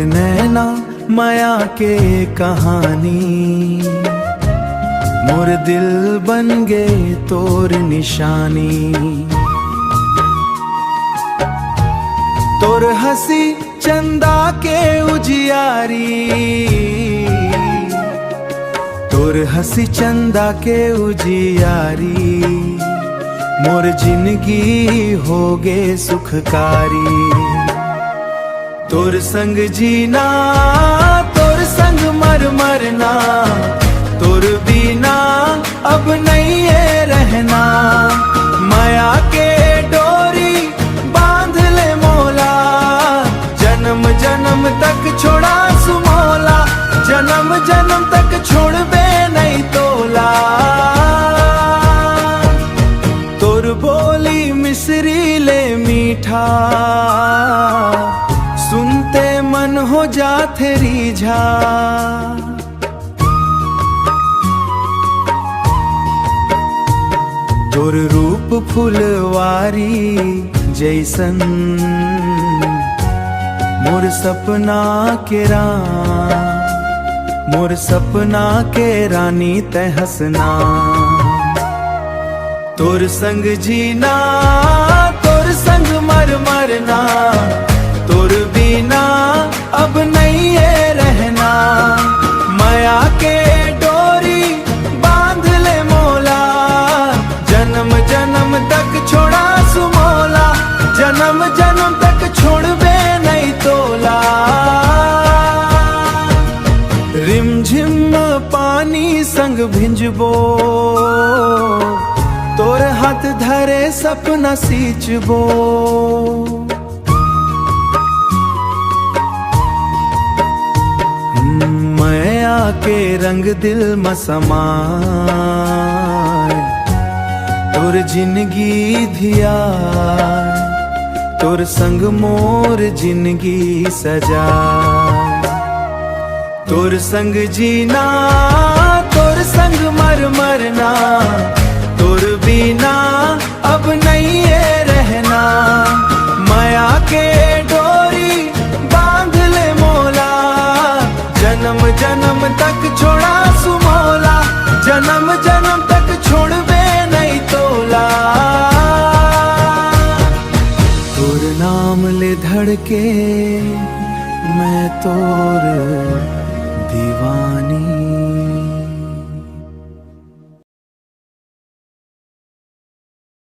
नैना माया के कहानी, मोर दिल बन गे तोर निशानी। तोर हंसी चंदा के उजियारी, तोर हंसी चंदा के उजियारी, मोर जिंदगी होगे सुखकारी। तोर संग जीना, तोर संग मर मरना, तोर बिना अब नहीं है रहना। माया के डोरी बांध ले मोला, जन्म जन्म तक छोड़ा सुमोला, जन्म जन्म तक छोड़बे नहीं तोला। तोर बोली मिसरी ले मीठा, सुनते मन हो जाते रीझा। तोर रूप फुलवारी जैसन, मोर सपना के मोर सपना के रानी तै हंसना। तोर संग जीना, तोर संग मर मरना, तोर बिना अब नहीं है रहना। माया के डोरी बांध ले मोला, जन्म जन्म तक छोड़ा सुमोला, जन्म जन्म तक छोड़बे नहीं तोला। रिमझिम पानी संग भिंजबो, तोर हाथ धरे सपना सींचबो। माया के रंग दिल में समाए, तोर जिंदगी धिया, तोर संग मोर जिंदगी सजा। तोर संग जीना, तोर संग मर मरना, तोर बिना अब नहीं है रहना। माया के